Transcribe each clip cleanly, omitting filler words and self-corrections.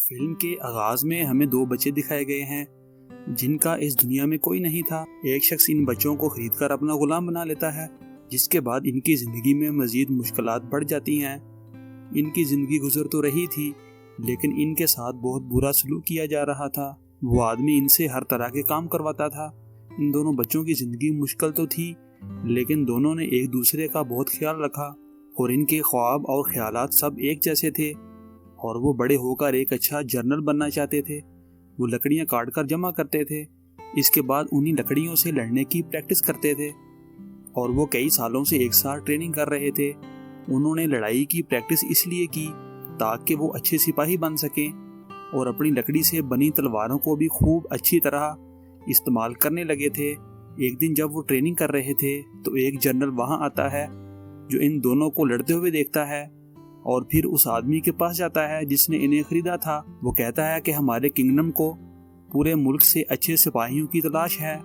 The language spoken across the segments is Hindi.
फिल्म के आगाज में हमें दो बच्चे दिखाए गए हैं जिनका इस दुनिया में कोई नहीं था। एक शख्स इन बच्चों को खरीदकर अपना गुलाम बना लेता है, जिसके बाद इनकी जिंदगी में मजीद मुश्किलात बढ़ जाती हैं। इनकी जिंदगी गुजर तो रही थी, लेकिन इनके साथ बहुत बुरा सलूक किया जा रहा था। वो आदमी इनसे हर तरह के काम करवाता था। इन दोनों बच्चों की जिंदगी मुश्किल तो थी, लेकिन दोनों ने एक दूसरे का बहुत ख्याल रखा और इनके ख्वाब और ख्यालात सब एक जैसे थे। और वो बड़े होकर एक अच्छा जर्नल बनना चाहते थे। वो लकड़ियां काट कर जमा करते थे, इसके बाद उन्हीं लकड़ियों से लड़ने की प्रैक्टिस करते थे। और वो कई सालों से एक साथ ट्रेनिंग कर रहे थे। उन्होंने लड़ाई की प्रैक्टिस इसलिए की ताकि वो अच्छे सिपाही बन सकें और अपनी लकड़ी से बनी तलवारों को भी खूब अच्छी तरह इस्तेमाल करने लगे थे। एक दिन जब वो ट्रेनिंग कर रहे थे तो एक जनरल वहां आता है जो इन दोनों को लड़ते हुए देखता है और फिर उस आदमी के पास जाता है जिसने इन्हें खरीदा था। वो कहता है कि हमारे किंगडम को पूरे मुल्क से अच्छे सिपाहियों की तलाश है।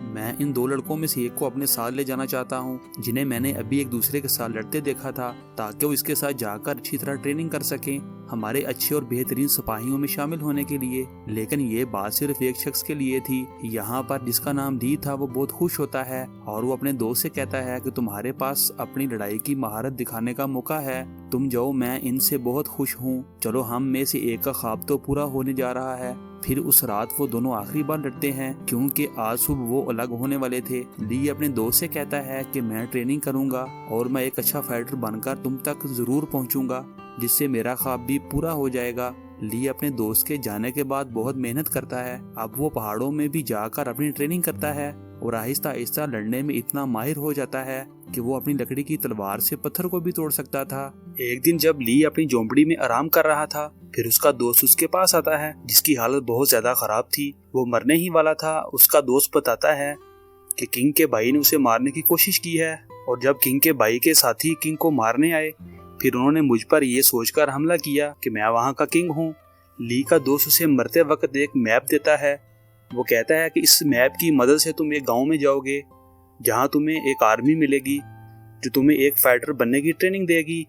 मैं इन दो लड़कों में से एक को अपने साथ ले जाना चाहता हूँ, जिन्हें मैंने अभी एक दूसरे के साथ लड़ते देखा था, ताकि वो इसके साथ जाकर अच्छी तरह ट्रेनिंग कर सकें हमारे अच्छे और बेहतरीन सिपाहियों में शामिल होने के लिए। लेकिन ये बात सिर्फ एक शख्स के लिए थी। यहाँ पर जिसका नाम दी था वो बहुत खुश होता है और वो अपने दोस्त से कहता है कि तुम्हारे पास अपनी लड़ाई की महारत दिखाने का मौका है, तुम जाओ, मैं इनसे बहुत खुश हूँ। चलो, हम में से एक का ख्वाब तो पूरा होने जा रहा है। फिर उस रात वो दोनों आखिरी बार लड़ते हैं, क्योंकि आज सुबह वो अलग होने वाले थे। ली अपने दोस्त से कहता है कि मैं ट्रेनिंग करूंगा और मैं एक अच्छा फाइटर बनकर तुम तक जरूर पहुंचूंगा, जिससे मेरा ख्वाब भी पूरा हो जाएगा। ली अपने दोस्त के जाने के बाद बहुत मेहनत करता है। अब वो पहाड़ों में भी जाकर अपनी ट्रेनिंग करता है और आहिस्ता आहिस्ता लड़ने में इतना माहिर हो जाता है कि वो अपनी लकड़ी की तलवार से पत्थर को भी तोड़ सकता था। एक दिन जब ली अपनी झोंपड़ी में आराम कर रहा था, फिर उसका दोस्त उसके पास आता है जिसकी हालत बहुत ज्यादा खराब थी। वो मरने ही वाला था। उसका दोस्त बताता है कि किंग के भाई ने उसे मारने की कोशिश की है और जब किंग के भाई के साथी किंग को मारने आए, फिर उन्होंने मुझ पर ये सोचकर हमला किया कि मैं वहाँ का किंग हूँ। ली का दोस्त उसे मरते वक्त एक मैप देता है। वो कहता है कि इस मैप की मदद से तुम एक गांव में जाओगे जहां तुम्हें एक आर्मी मिलेगी जो तुम्हें एक फाइटर बनने की ट्रेनिंग देगी।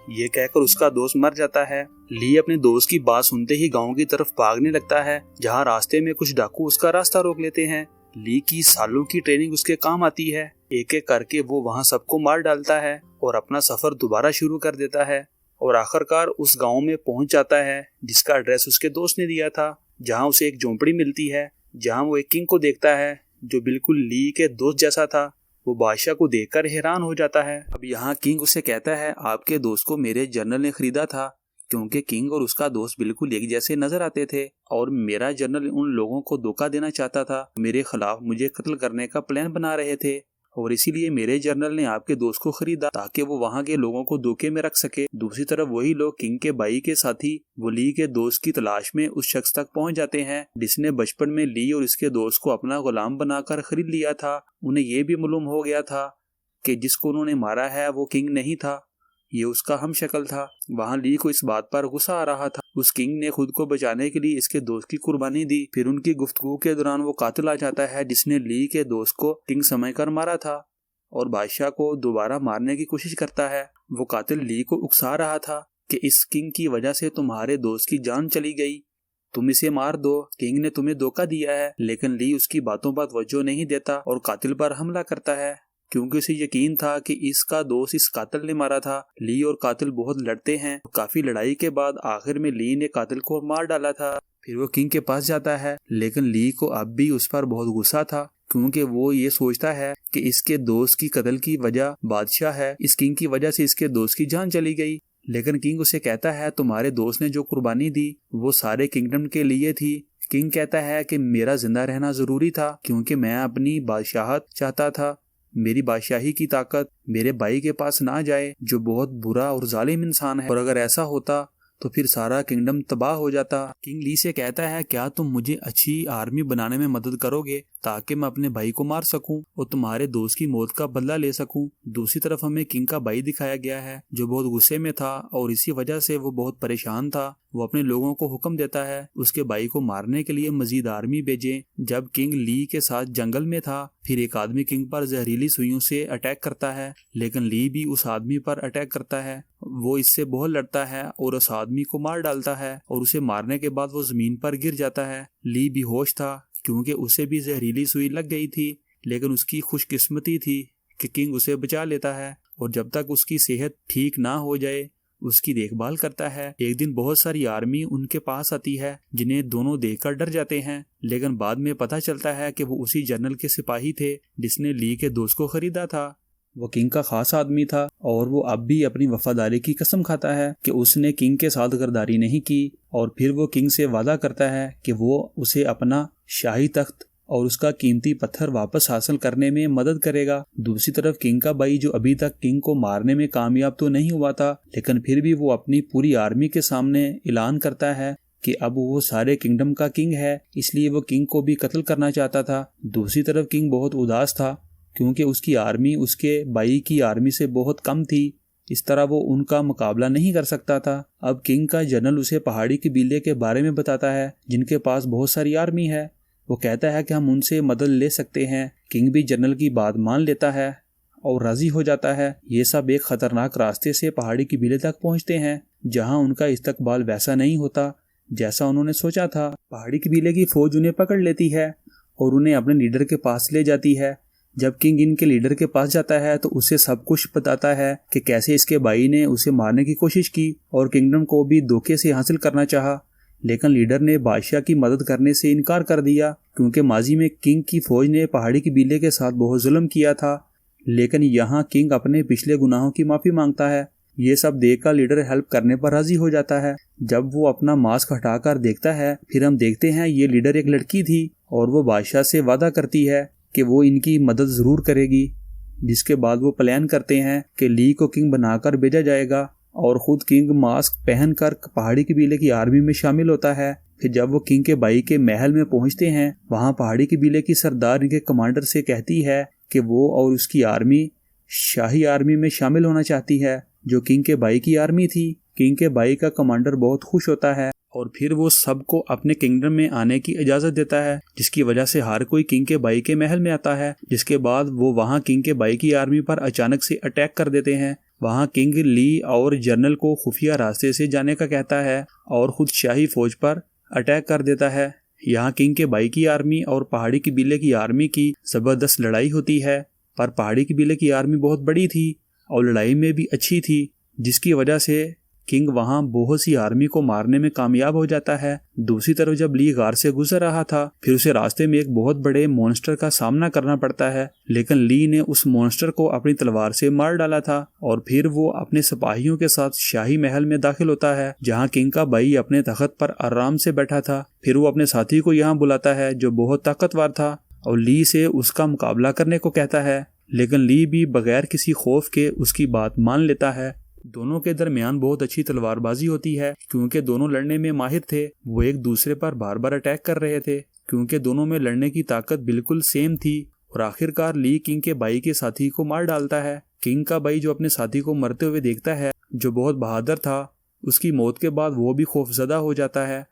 ये कहकर उसका दोस्त मर जाता है। ली अपने दोस्त की बात सुनते ही गांव की तरफ भागने लगता है, जहां रास्ते में कुछ डाकू उसका रास्ता रोक लेते हैं। ली की सालों की ट्रेनिंग उसके काम आती है। एक एक करके वो वहां सबको मार डालता है और अपना सफर दोबारा शुरू कर देता है और आखिरकार उस गाँव में पहुंच जाता है जिसका एड्रेस उसके दोस्त ने दिया था, जहाँ उसे एक झोंपड़ी मिलती है जहाँ वो एक किंग को देखता है जो बिल्कुल ली के दोस्त जैसा था। वो बादशाह को देखकर हैरान हो जाता है। अब यहाँ किंग उसे कहता है, आपके दोस्त को मेरे जनरल ने खरीदा था, क्योंकि किंग और उसका दोस्त बिल्कुल एक जैसे नजर आते थे और मेरा जनरल उन लोगों को धोखा देना चाहता था, मेरे खिलाफ मुझे कत्ल करने का प्लान बना रहे थे और इसीलिए मेरे जनरल ने आपके दोस्त को खरीदा ताकि वो वहाँ के लोगों को धोखे में रख सके। दूसरी तरफ वही लोग किंग के भाई के साथी वो ली के दोस्त की तलाश में उस शख्स तक पहुँच जाते हैं जिसने बचपन में ली और इसके दोस्त को अपना गुलाम बनाकर खरीद लिया था। उन्हें ये भी मालूम हो गया था कि जिसको उन्होंने मारा है वो किंग नहीं था, ये उसका हम शक्ल था। वहाँ ली को इस बात पर गुस्सा आ रहा था। उस किंग ने खुद को बचाने के लिए इसके दोस्त की कुर्बानी दी। फिर उनकी गुफ्तगू के दौरान वो कातिल आ जाता है जिसने ली के दोस्त को किंग समझकर मारा था और बादशाह को दोबारा मारने की कोशिश करता है। वो कातिल ली को उकसा रहा था कि इस किंग की वजह से तुम्हारे दोस्त की जान चली गई, तुम इसे मार दो, किंग ने तुम्हें धोखा दिया है। लेकिन ली उसकी बातों पर तवज्जो नहीं देता और कातिल पर हमला करता है, क्योंकि उसे यकीन था कि इसका दोस्त इस कातिल ने मारा था। ली और कातिल बहुत लड़ते हैं। काफी लड़ाई के बाद आखिर में ली ने कातिल को मार डाला था। फिर वो किंग के पास जाता है, लेकिन ली को अब भी उस पर बहुत गुस्सा था, क्योंकि वो ये सोचता है कि इसके दोस्त की कत्ल की वजह बादशाह है, इस किंग की वजह से इसके दोस्त की जान चली गई। लेकिन किंग उसे कहता है, तुम्हारे दोस्त ने जो कुर्बानी दी वो सारे किंगडम के लिए थी। किंग कहता है कि मेरा जिंदा रहना जरूरी था, क्योंकि मैं अपनी बादशाहत चाहता था। मेरी बादशाही की ताकत मेरे भाई के पास ना जाए जो बहुत बुरा और जालिम इंसान है, और अगर ऐसा होता तो फिर सारा किंगडम तबाह हो जाता। किंग ली से कहता है, क्या तुम मुझे अच्छी आर्मी बनाने में मदद करोगे ताकि मैं अपने भाई को मार सकूं और तुम्हारे दोस्त की मौत का बदला ले सकूं। दूसरी तरफ हमें किंग का भाई दिखाया गया है जो बहुत गुस्से में था और इसी वजह से वो बहुत परेशान था वो अपने लोगों को हुक्म देता है उसके भाई को मारने के लिए मजीद आर्मी भेजें। जब किंग ली के साथ जंगल में था, फिर एक आदमी किंग पर जहरीली सुइयों से अटैक करता है, लेकिन ली भी उस आदमी पर अटैक करता है। वो इससे बहुत लड़ता है और उस आदमी को मार डालता है और उसे मारने के बाद वो जमीन पर गिर जाता है। ली बेहोश था क्योंकि उसे भी जहरीली सुई लग गई थी, लेकिन उसकी खुशकिस्मती थी कि किंग उसे बचा लेता है और जब तक उसकी सेहत ठीक ना हो जाए उसकी देखभाल करता है। एक दिन बहुत सारी आर्मी उनके पास आती है जिन्हें दोनों देखकर डर जाते हैं, लेकिन बाद में पता चलता है कि वो उसी जनरल के सिपाही थे जिसने ली के दोस्त को खरीदा था। वो किंग का खास आदमी था और वो अब भी अपनी वफादारी की कसम खाता है कि उसने किंग के साथ गद्दारी नहीं की, और फिर वो किंग से वादा करता है कि वो उसे अपना शाही तख्त और उसका कीमती पत्थर वापस हासिल करने में मदद करेगा। दूसरी तरफ किंग का भाई, जो अभी तक किंग को मारने में कामयाब तो नहीं हुआ था, लेकिन फिर भी वो अपनी पूरी आर्मी के सामने ऐलान करता है कि अब वो सारे किंगडम का किंग है, इसलिए वो किंग को भी कत्ल करना चाहता था। दूसरी तरफ किंग बहुत उदास था क्योंकि उसकी आर्मी उसके भाई की आर्मी से बहुत कम थी, इस तरह वो उनका मुकाबला नहीं कर सकता था। अब किंग का जनरल उसे पहाड़ी कबीले के बारे में बताता है जिनके पास बहुत सारी आर्मी है। वो कहता है कि हम उनसे मदद ले सकते हैं। किंग भी जनरल की बात मान लेता है और राजी हो जाता है। ये सब एक खतरनाक रास्ते से पहाड़ी कबीले तक पहुंचते हैं जहां उनका इस्तकबाल वैसा नहीं होता जैसा उन्होंने सोचा था। पहाड़ी कबीले की फौज उन्हें पकड़ लेती है और उन्हें अपने लीडर के पास ले जाती है। जब किंग इनके लीडर के पास जाता है तो उसे सब कुछ बताता है कि कैसे इसके भाई ने उसे मारने की कोशिश की और किंगडम को भी धोखे से हासिल करना चाहा, लेकिन लीडर ने बादशाह की मदद करने से इनकार कर दिया क्योंकि माजी में किंग की फौज ने पहाड़ी कबीले के साथ बहुत जुल्म किया था। लेकिन यहाँ किंग अपने पिछले गुनाहों की माफी मांगता है। ये सब देखकर लीडर हेल्प करने पर राजी हो जाता है। जब वो अपना मास्क हटाकर देखता है, फिर हम देखते हैं ये लीडर एक लड़की थी और वो बादशाह से वादा करती है कि वो इनकी मदद जरूर करेगी, जिसके बाद वो प्लान करते हैं कि ली को किंग बनाकर भेजा जाएगा और खुद किंग मास्क पहनकर पहाड़ी कबीले की आर्मी में शामिल होता है। फिर जब वो किंग के भाई के महल में पहुंचते हैं, वहां पहाड़ी कबीले की सरदार इनके कमांडर से कहती है कि वो और उसकी आर्मी शाही आर्मी में शामिल होना चाहती है जो किंग के भाई की आर्मी थी। किंग के भाई का कमांडर बहुत खुश होता है और फिर वो सबको अपने किंगडम में आने की इजाजत देता है, जिसकी वजह से हर कोई किंग के भाई के महल में आता है। जिसके बाद वो वहाँ किंग के भाई की आर्मी पर अचानक से अटैक कर देते हैं। वहाँ किंग ली और जनरल को खुफिया रास्ते से जाने का कहता है और खुद शाही फौज पर अटैक कर देता है। यहाँ किंग के भाई की आर्मी और पहाड़ी कबीले की आर्मी की जबरदस्त लड़ाई होती है, पर पहाड़ी कबीले की आर्मी बहुत बड़ी थी और लड़ाई में भी अच्छी थी, जिसकी वजह से किंग वहां बहुत सी आर्मी को मारने में कामयाब हो जाता है। दूसरी तरफ जब ली गार से गुजर रहा था, फिर उसे रास्ते में एक बहुत बड़े मॉन्स्टर का सामना करना पड़ता है, लेकिन ली ने उस मॉन्स्टर को अपनी तलवार से मार डाला था और फिर वो अपने सिपाहियों के साथ शाही महल में दाखिल होता है जहां किंग का भाई अपने तख्त पर आराम से बैठा था। फिर वो अपने साथी को यहाँ बुलाता है जो बहुत ताकतवर था और ली से उसका मुकाबला करने को कहता है, लेकिन ली भी बगैर किसी खौफ के उसकी बात मान लेता है। दोनों के दरमियान बहुत अच्छी तलवारबाजी होती है क्योंकि दोनों लड़ने में माहिर थे। वो एक दूसरे पर बार बार अटैक कर रहे थे क्योंकि दोनों में लड़ने की ताकत बिल्कुल सेम थी और आखिरकार ली किंग के भाई के साथी को मार डालता है। किंग का भाई जो अपने साथी को मरते हुए देखता है, जो बहुत बहादुर था, उसकी मौत के बाद वो भी खौफजदा हो जाता है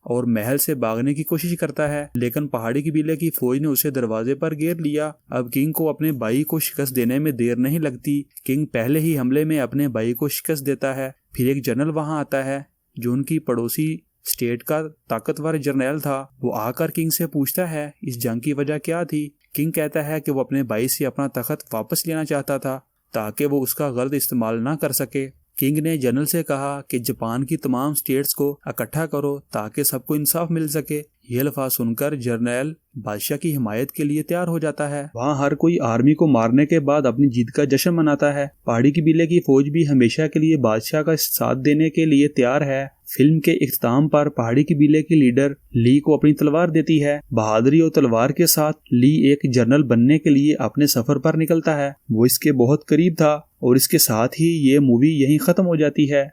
और महल से भागने की कोशिश करता है, लेकिन पहाड़ी कबीले की फौज ने उसे दरवाजे पर घेर लिया। अब किंग को अपने भाई को शिकस्त देने में देर नहीं लगती। किंग पहले ही हमले में अपने भाई को शिकस्त देता है। फिर एक जनरल वहां आता है जो उनकी पड़ोसी स्टेट का ताकतवर जर्नैल था। वो आकर किंग से पूछता है इस जंग की वजह क्या थी। किंग कहता है कि वो अपने भाई से अपना तख्त वापस लेना चाहता था ताकि वो उसका गलत इस्तेमाल ना कर सके। किंग ने जनरल से कहा कि जापान की तमाम स्टेट्स को इकट्ठा करो ताकि सबको इंसाफ मिल सके। ये अल्फाज सुनकर जर्नैल बादशाह की हिमायत के लिए तैयार हो जाता है। वहाँ हर कोई आर्मी को मारने के बाद अपनी जीत का जश्न मनाता है। पहाड़ी कबीले की फौज भी हमेशा के लिए बादशाह का साथ देने के लिए तैयार है। फिल्म के इख्तिताम पर पहाड़ी कबीले की लीडर ली को अपनी तलवार देती है। बहादुरी और तलवार के साथ ली एक जनरल बनने के लिए अपने सफर पर निकलता है। वो इसके बहुत करीब था और इसके साथ ही ये मूवी यहीं खत्म हो जाती है।